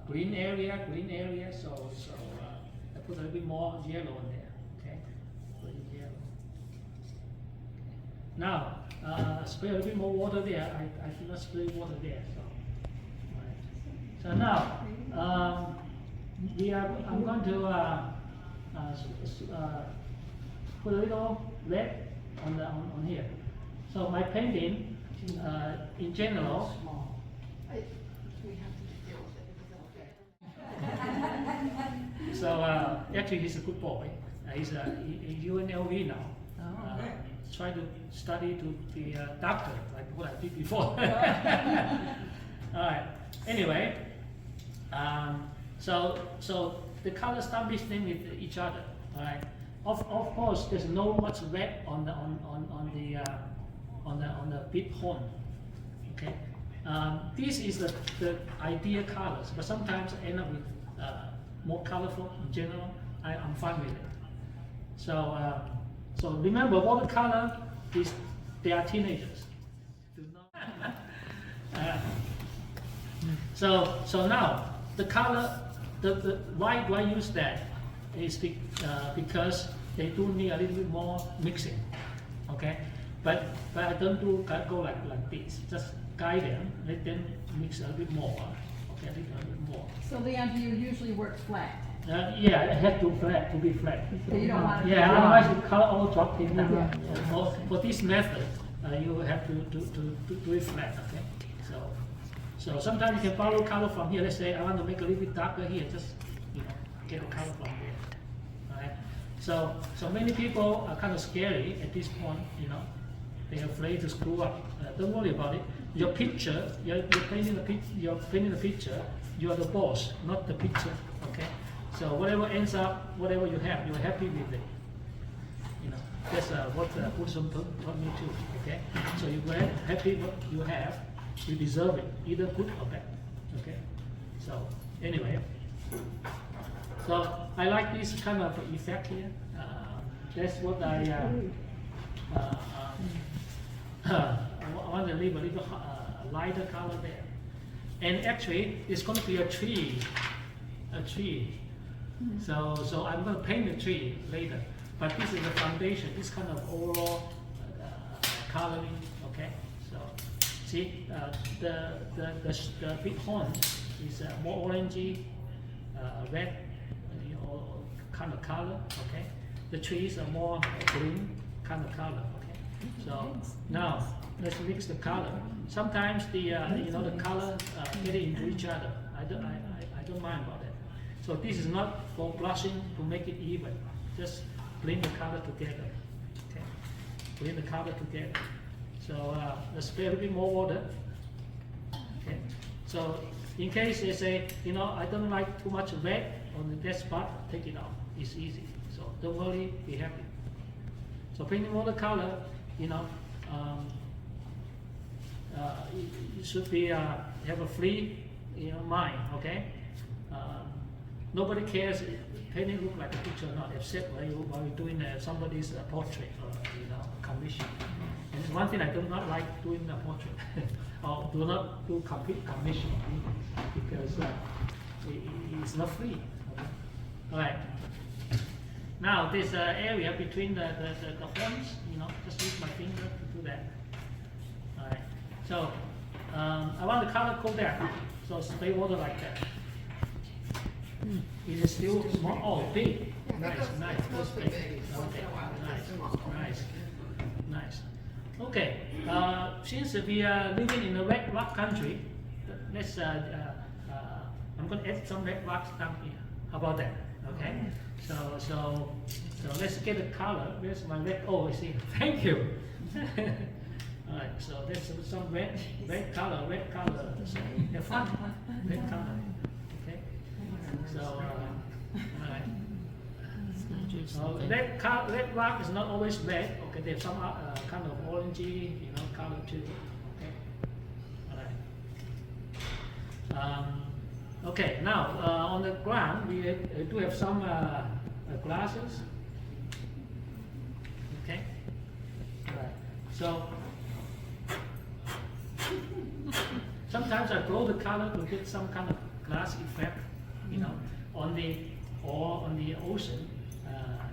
green area. So I put a little bit more yellow in there. Okay, green yellow. Now spray a little bit more water there. I did not spray water there. So now I'm going to put a little red on here. So my painting, in general. So actually, he's a good boy. He's in UNLV now. Trying to study to be a doctor, like what I did before. All right. Anyway, so the colors start mixing with each other. All right. Of course, there's no much red on the Bighorn. Okay. This is the ideal colors, but sometimes I end up with more colorful in general. I'm fine with it. So remember, watercolor is they are teenagers. Do not. So now the color, why do I use that? Is because they do need a little bit more mixing. Okay, but I don't go like this. Just guide them, let them mix a little bit more. Okay, a little bit more. So Lian, do you usually work flat? Yeah, it has to be flat. So you don't want to otherwise the color all drop in down. Yeah. For this method, you have to do it flat. Okay. So sometimes you can borrow color from here. Let's say I want to make a little bit darker here. Just get the color from there. All right. So many people are kind of scary at this point. They're afraid to screw up. Don't worry about it. Your picture, you're painting the picture. You are the boss, not the picture. Okay. So whatever ends up, whatever you have, you're happy with it. That's what Buddhism taught me too. Okay. So you're happy what you have, you deserve it, either good or bad. Okay. So anyway, so I like this kind of effect here. That's what I want to leave a little lighter color there. And actually, it's going to be a tree. So I'm going to paint the tree later. But this is the foundation. This kind of overall coloring. Okay. So see, the Bighorn is more orangey, red, kind of color. Okay. The trees are more green kind of color. Okay. So now let's mix the color. Sometimes the color get into each other. I don't mind about that. So this is not for blushing to make it even. Just blend the color together. Okay. Blend the color together. So let's spray a little bit more water. Okay. So in case they say, I don't like too much red on that spot, take it out. It's easy. So don't worry, be happy. So painting watercolor, you should be have a free mind. Okay. Nobody cares if painting look like a picture or not, except while you're doing somebody's portrait or commission. And it's one thing I do not like doing a portrait, or do not do complete commission, because it's not free. Okay? All right. Now this area between the horns, just use my finger to do that. All right. So I want the color go there. So spray water like that. It is still small. Oh, big. Nice. Okay. Nice. Okay. Since we are living in a red rock country, let's. I'm going to add some red rocks down here. How about that? Okay. So let's get the color. Where's my red? Oh, I see. Thank you. All right. So there's some red color. So have fun. Red color. So, alright. Red rock is not always red. Okay, there's some kind of orangey, color too. Okay. Alright. Okay. Now on the ground we do have some glasses. Okay. Alright. So Sometimes I blow the color to get some kind of glass effect, you know, on the ocean,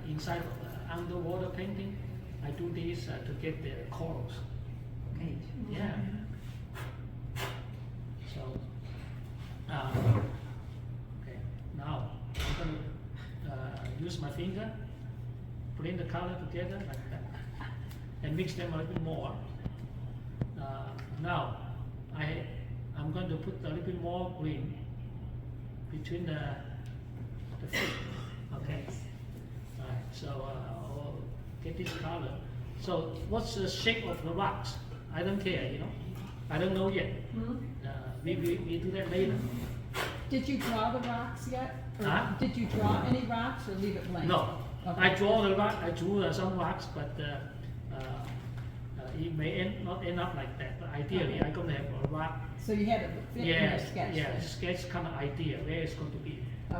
inside of underwater painting. I do this to get the corals. Great. Yeah. So, okay. Now I'm going to use my finger, blend the color together like that, and mix them a little bit more. Now I'm going to put a little bit more green between the feet. Okay. All right. So I'll get this color. So what's the shape of the rocks? I don't care. You know, I don't know yet. We do that later. Did you draw the rocks yet? Or Huh? did you draw any rocks or leave it blank? No. Okay. I drew some rocks, but it may not end up like that. But ideally, I'm going to have a rock. So you had it fit in your Yes, sketch? yeah, then? sketch kind of idea where it's going to be. Okay.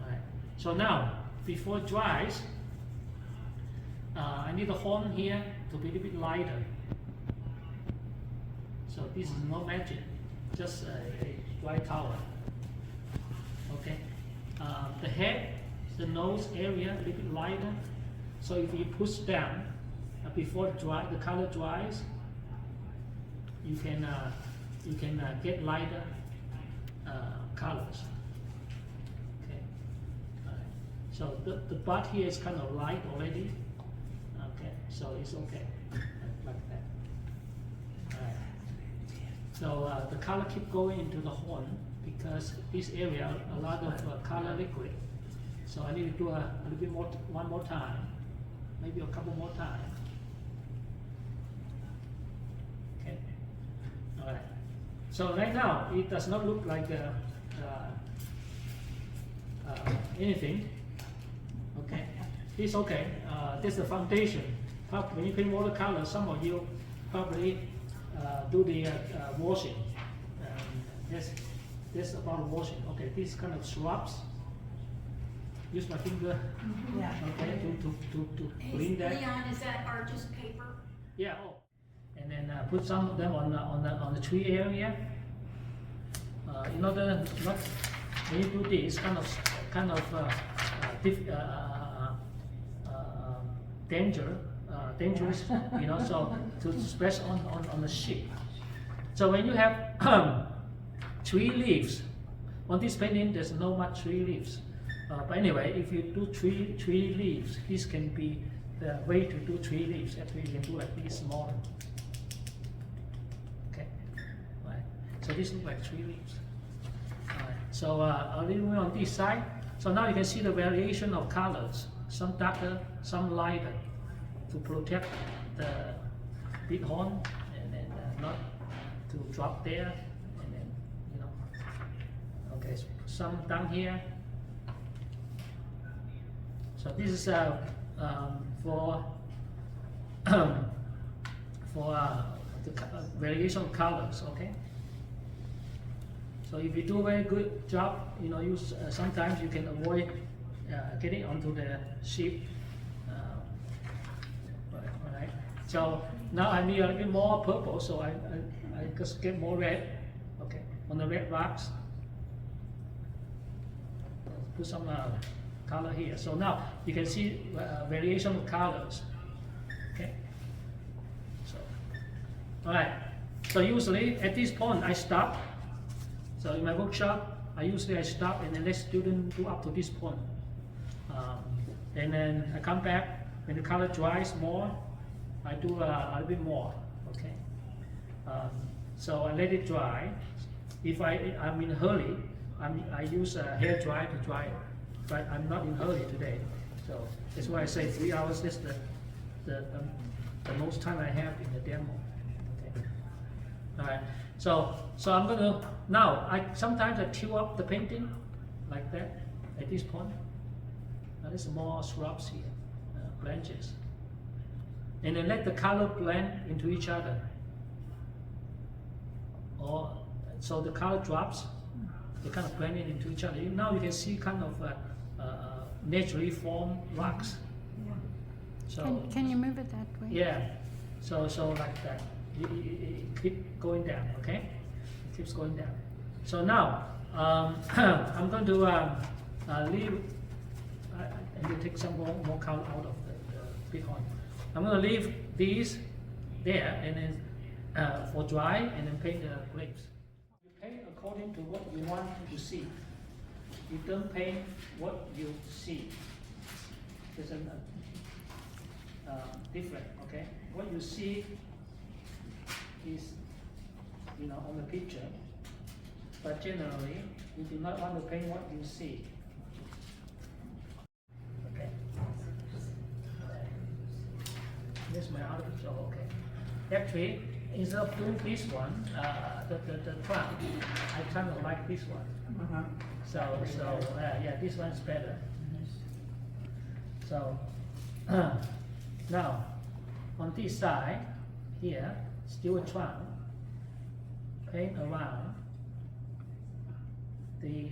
All right. So now, before it dries, I need a horn here to be a little bit lighter. So this is no magic, just a dry towel. Okay. The head, the nose area a little bit lighter. So if you push down before the color dries, you can get lighter colors. Okay. All right. So the butt here is kind of light already. Okay. So it's okay like that. All right. So the color keep going into the horn because this area a lot of color liquid. So I need to do a little bit more, one more time, maybe a couple more times. Okay. All right. So right now it does not look like anything. Okay. It's okay. This is the foundation. When you paint watercolor, some of you probably do the washing. This about washing. Okay. These kind of shrubs. Use my finger. Yeah. Okay. To clean that. Leon, is that artist paper? Yeah. Oh. And then put some of them on the tree area. In order not when you do this dangerous, you know, so to splash on the sheep. So when you have tree leaves on this painting, there's no much tree leaves. But anyway, if you do tree leaves, this can be the way to do tree leaves. Actually, you can do like this smaller. Okay, right. So this looks like tree leaves. Alright. So a little bit on this side. So now you can see the variation of colors. Some darker, some lighter, to protect the bighorn and then not to drop there. And then you know. Okay, so some down here. So this is for the variation of colors. Okay. So if you do a very good job, you know, sometimes you can avoid getting onto the sheep. Alright. So now I need a little bit more purple, so I just get more red. Okay, on the red rocks. Put some color here. So now you can see variation of colors. Okay. So, all right. So usually at this point I stop. So in my workshop, I stop and then let students do up to this point. And then I come back when the color dries more. I do a little bit more. Okay. So I let it dry. If I'm in a hurry, I use a hair dryer to dry it. But I'm not in a hurry today, so that's why I say 3 hours. That's the most time I have in the demo. Okay. All right. So I'm gonna now. Sometimes I tilt up the painting like that at this point. Now there's more shrubs here, branches, and then let the color blend into each other. Or so the color drops. They kind of blending into each other. Now you can see kind of naturally formed rocks. Yeah. So Can you move it that way? yeah, so like that. You keep going down, okay? keeps going down. So now I'm going to leave. I need to take some more color out of the Bighorn. I'm going to leave these there and then for dry and then paint the grapes. You paint according to what you want to see. You don't paint what you see. There's a different, okay? What you see is, on the picture, but generally, you do not want to paint what you see. Okay. This is my other picture, okay. Actually, instead of doing this one, the trunk, I kind of like this one. So yeah, this one is better. So now on this side here, still a trunk, paint around the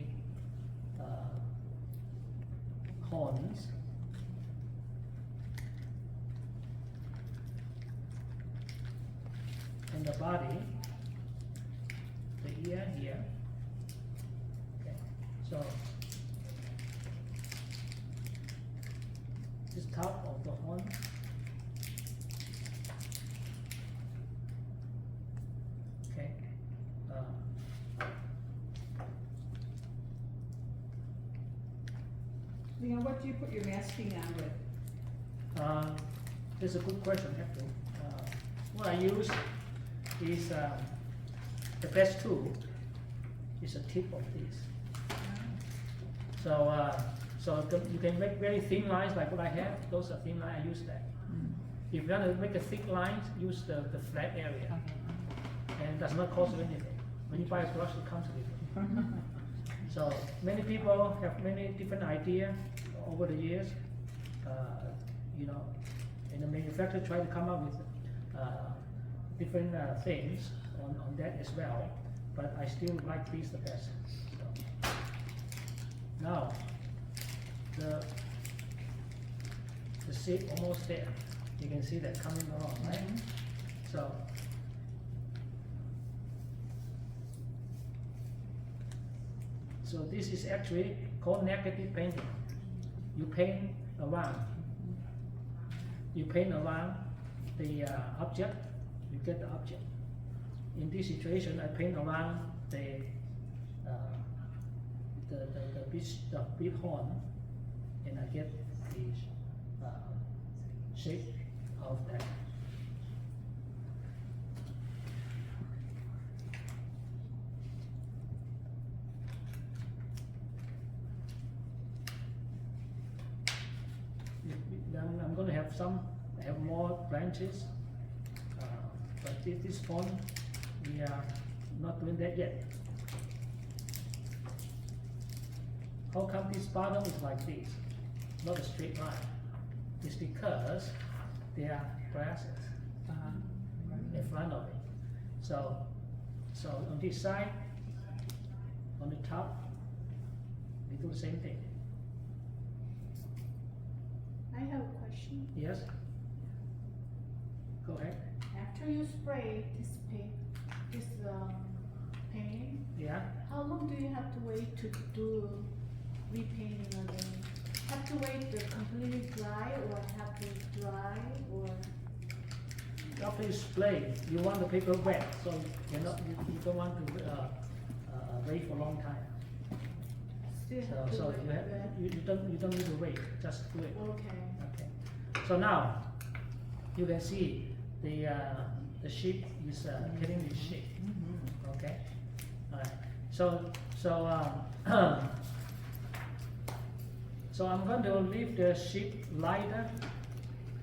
horns. And the body, the ear here. Okay, so this top of the horn. Okay. Leon, what do you put your masking on with? That's a good question, actually. What I use is the best tool is a tip of this. So you can make very thin lines like what I have. Those are thin lines. I use that. If you want to make a thick line, use the flat area, and it does not cost you anything. When you buy a brush, it comes with it. So many people have many different ideas over the years. And the manufacturer try to come up with different things on that as well, but I still like these the best. So. Now, the shape almost there. You can see that coming along, right? So this is actually called negative painting. You paint around. You paint around the object, you get the object. In this situation, I paint around the Bighorn, and I get the shape of that. I'm going to have more branches, but this font, we are not doing that yet. How come this bottom is like this, not a straight line? It's because there are grasses in front of it. So on this side, on the top, we do the same thing. I have a question. Yes? Go ahead. After you spray this paint, Yeah? how long do you have to wait to do repainting again? Have to wait to completely dry, or have to dry, or? After you spray, you want the paper wet, so you don't want to wait for a long time. Still have to So wait, you don't need to wait, just do it. Okay. Okay. So now you can see the sheep is getting the shape. Okay. All right. So I'm going to leave the sheep lighter,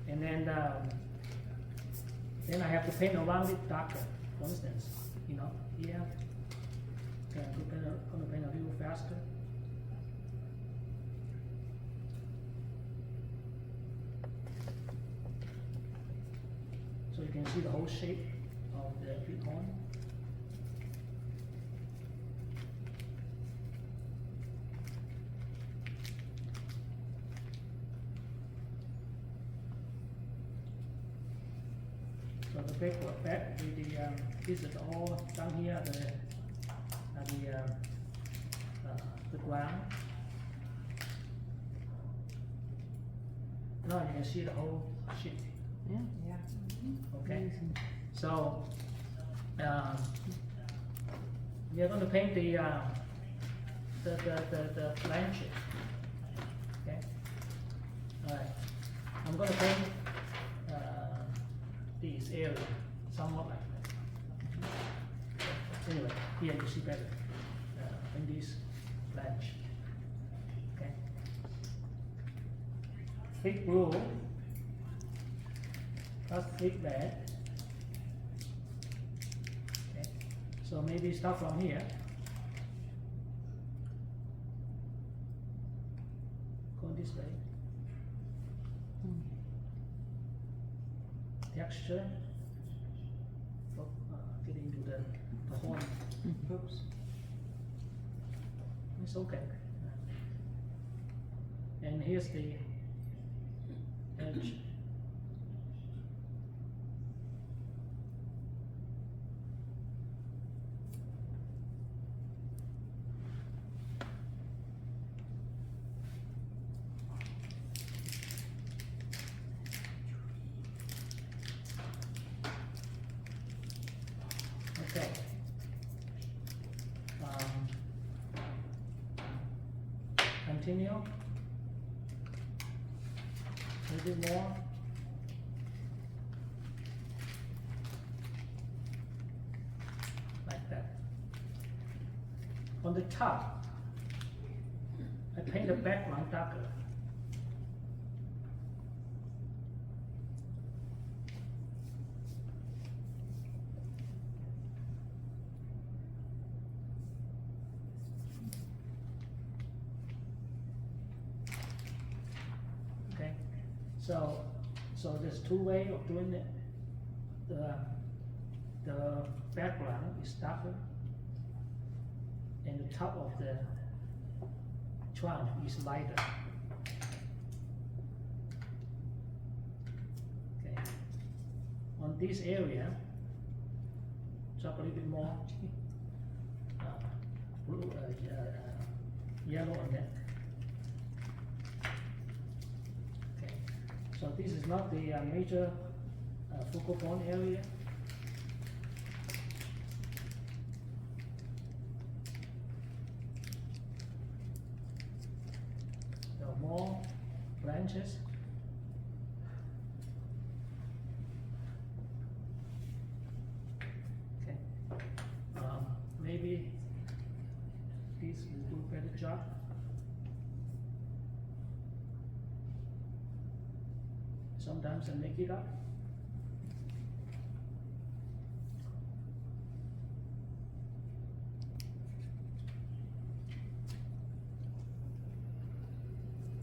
and then I have to paint around it darker. For instance, here. Okay, I'm going to paint a little faster. So you can see the whole shape of the Bighorn. So the back, this is all down here, the ground. Now you can see the whole sheet. Yeah. Okay, so we are going to paint the blank sheet. Okay, all right. I'm going to paint this area somewhat like that. Anyway, here you see better in this blank sheet. Okay, thick blue. That's thick red. Okay, so maybe start from here. Go this way. Texture. Get into the horn. Oops. It's okay. And here's the edge. Okay. Continue. A little bit more. Like that. On the top, I paint the background darker. Okay, so there's two ways of doing it. The background is darker, and the top of the trunk is lighter. Okay, on this area, drop a little bit more blue, yellow on that. Okay, so this is not the major focal point area. There are more branches. Okay, maybe this will do a better job. Sometimes I make it up.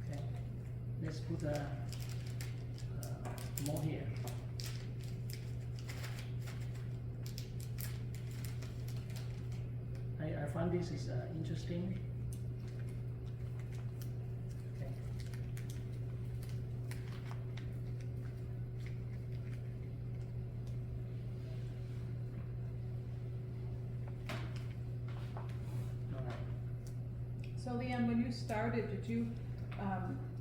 Okay, let's put more here. I find this is interesting. Okay. All right. So Lian, when you started, did you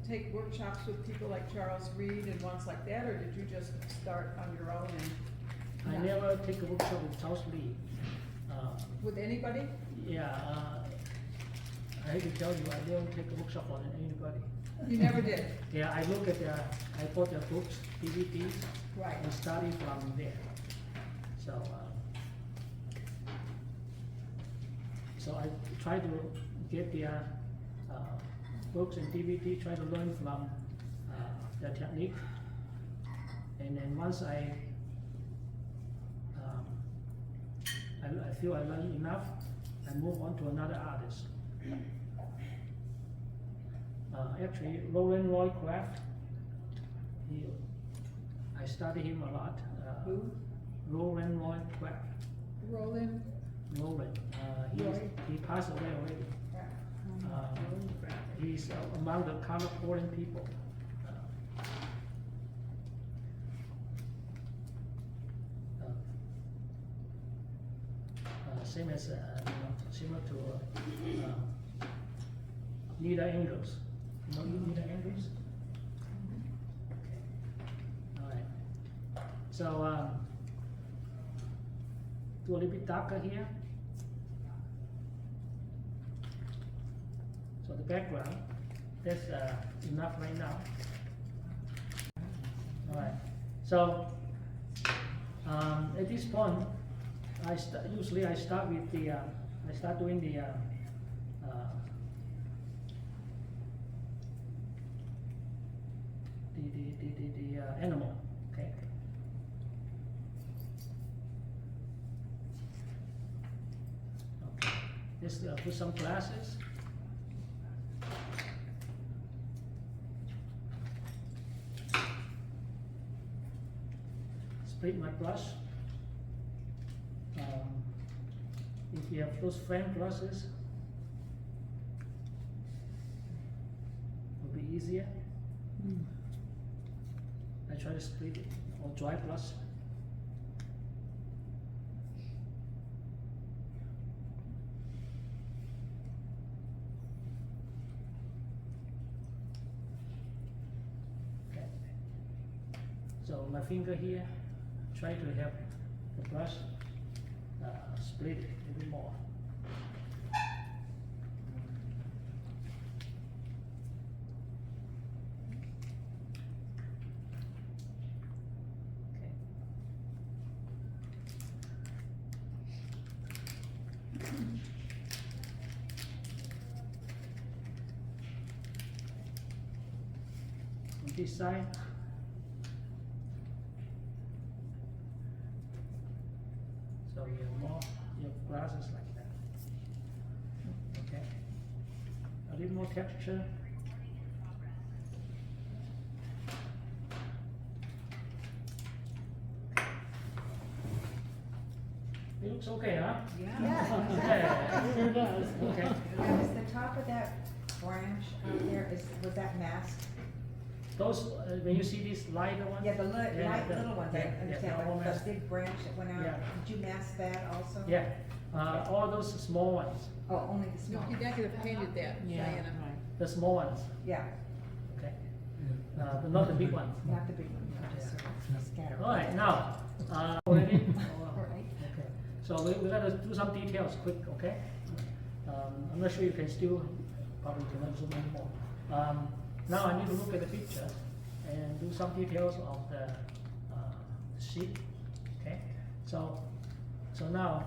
take workshops with people like Charles Reed and ones like that, or did you just start on your own and? I never take a workshop with Charles Lee. With anybody? Yeah, I hate to tell you, I don't take a workshop on anybody. You never did? Yeah, I look at I bought their books, DVDs, Right. and study from there. So I try to get their books and DVD, try to learn from their technique. And then once I feel I learned enough, I move on to another artist. Actually, Roland Roy Craft, I study him a lot. Who? Roland Roy Craft. Roland? Roland. He passed away already. He's among the color pouring people. Same as similar to needle angles. You know needle angles? Okay. All right. So do a little bit darker here. So the background, that's enough right now. All right. So at this point, usually I start with the I start doing the animal. Okay. Okay. Just put some glasses. Split my brush. If you have those frame brushes, it'll be easier. I try to split it, or dry brush. Okay. So my finger here, try to have the brush split it a bit more. Okay. On this side. So you have more, you have glasses like that. Okay. A little more texture. It looks okay, huh? Yeah. Yeah. Sure does. Okay. Now, is the top of that branch out there, was that masked? Those, when you see these lighter ones? Yeah, the light the- little ones, I yeah, understand, they're all but masked. the big branch that went out, Yeah. did you mask that also? Yeah, all those small ones, Oh, only the No, small? you could have painted that, Diana. the small ones, Yeah, okay? But not the big ones. not the big one, no, just sort of scattered. All right, now, ready? Alright. Okay, so we're gonna do some details quick, okay? I'm not sure you can still, probably cannot zoom in more. Now I need to look at the picture and do some details of the sheet, okay? So now,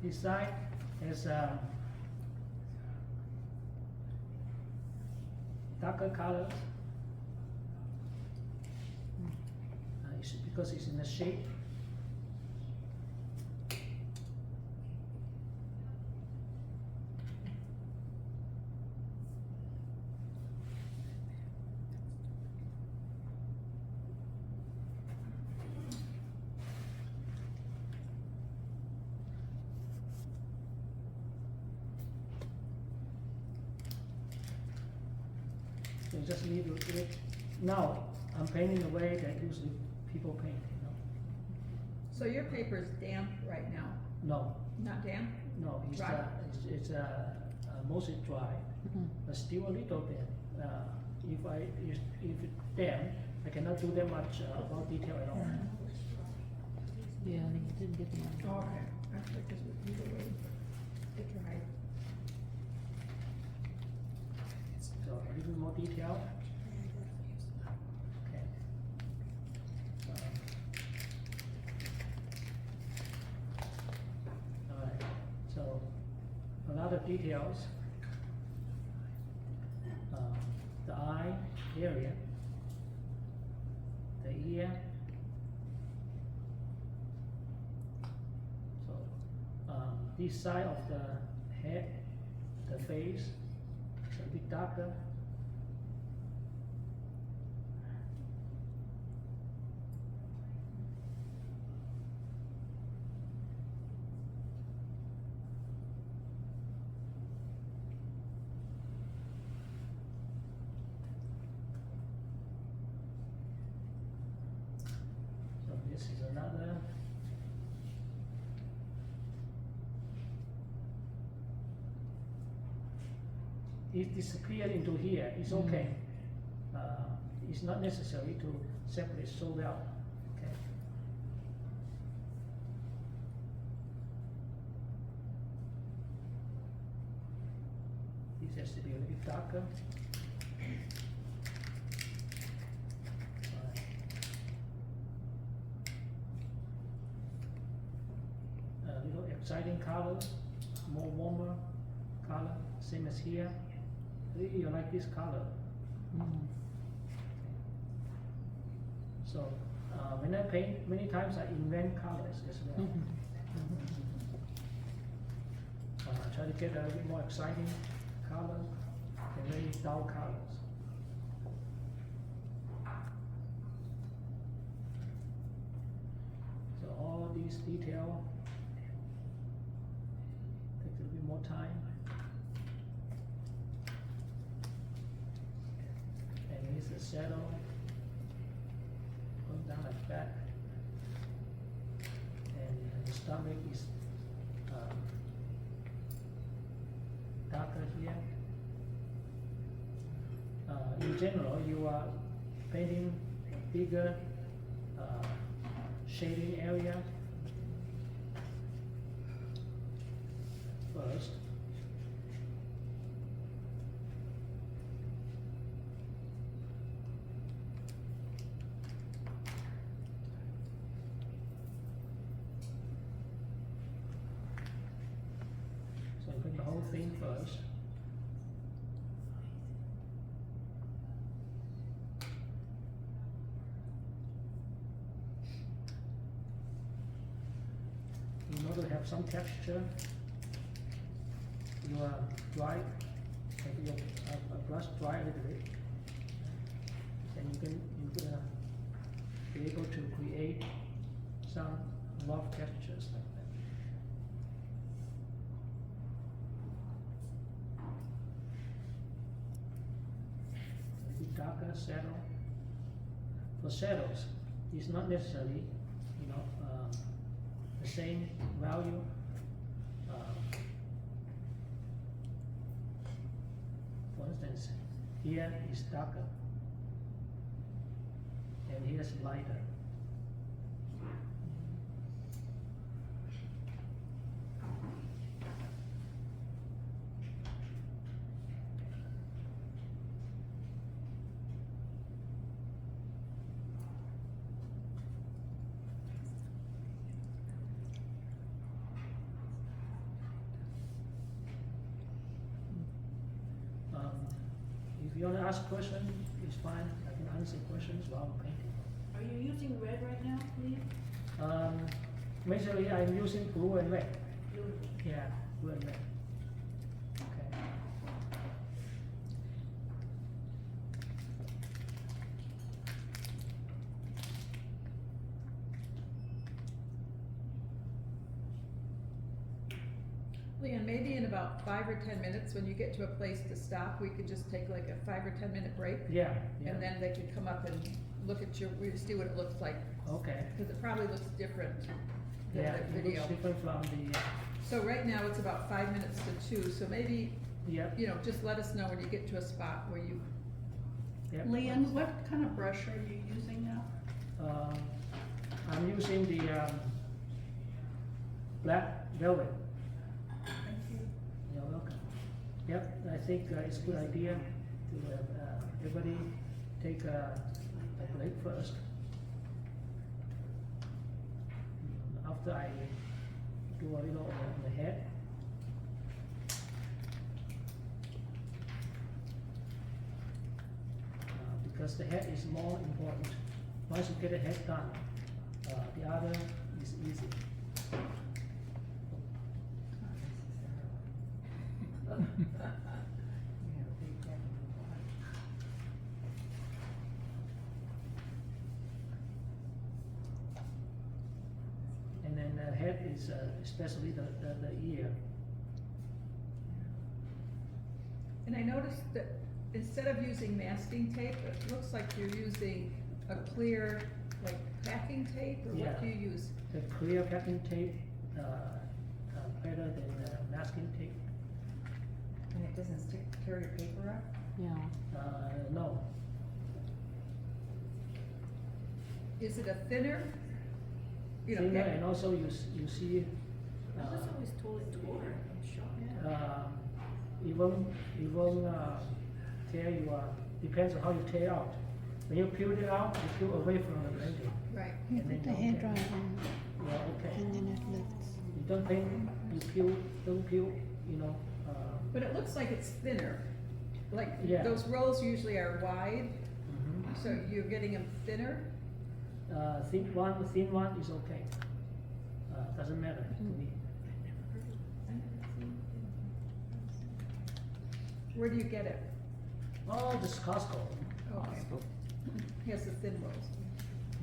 this side is darker colors. Because it's in the shape. So you just need to do it. Now I'm painting the way that usually people paint, you know. So your paper is damp right now, No, not damp? no, Dry? it's mostly dry, but still a little bit. If it's damp, I cannot do that much about detail at all. Yeah, you didn't get the Oh, okay. Actually, because we either way, it dried. So a little more detail. Okay. All right. So a lot of details. The eye area, the ear. So this side of the head, the face, is a bit darker. this is another. It disappeared into here, it's okay. It's not necessary to separate so well, okay? This has to be a little bit darker. A little exciting color, more warmer color, same as here. You like this color. So when I paint, many times I invent colors as well. I try to get a little bit more exciting color and very dull colors. So all these detail take a little bit more time. And here's the shadow going down like that. And the stomach is darker here. In general, you are painting bigger shading area first. So you put the whole thing first. In order to have some texture, you dry, take your brush dry a little bit, and you're gonna be able to create some rough textures like that. Maybe darker shadow. For shadows, it's not necessarily, the same value. For instance, here is darker, and here's lighter. If you want to ask questions, it's fine. I can answer questions while I'm painting. Are you using red right now, Lian? Basically, I'm using blue and red. Blue. Yeah, blue and red. Okay. Lian, maybe in about 5 or 10 minutes, when you get to a place to stop, we could just take like a 5 or 10 minute break. Yeah, yeah. And then they could come up and look at we see what it looks like, Okay. because it probably looks different than Yeah, the it video. looks different from the, So right now, it's about 5 minutes to 2, so maybe, yeah, just let us know when you get to a spot where you, yeah. Lian, what kind of brush are you using now? I'm using the black velvet. Thank you. You're welcome. Yep, I think it's a good idea to have everybody take a break first. After I do a little on the head. Because the head is more important. Once you get the head done, the other is easy. And then the head is especially the ear. and I noticed that instead of using masking tape, it looks like you're using a clear, like packing tape, or Yeah. what do you use? The clear packing tape, better than the masking tape. And it doesn't stick, tear your paper up? Yeah. No, Is it a thinner? You know, thinner, paper- and also you see, I was always told it tore and shot. even tear you, depends on how you tear out. When you peel it out, you peel away from the blending. Right. You And then put the don't hair tear. dryer on, Yeah, okay. and then it lifts. You don't paint, you peel, don't peel, you know, But it looks like it's thinner. Like, Yeah. those rolls usually are wide, mhm. so you're getting them thinner? Thin one is okay. Doesn't matter to me. Where do you get it? Oh, just Costco. Okay. Here's the thin rolls.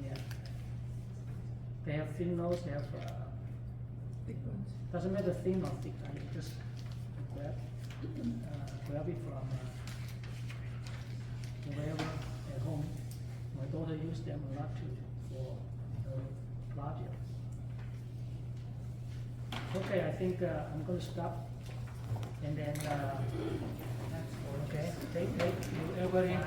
Yeah. They have thin nose, they have, Big ones. doesn't matter thin or thick, I just grab it from wherever at home. My daughter used them a lot too for the project. Okay, I think I'm gonna stop, and then, okay, take, you, everybody.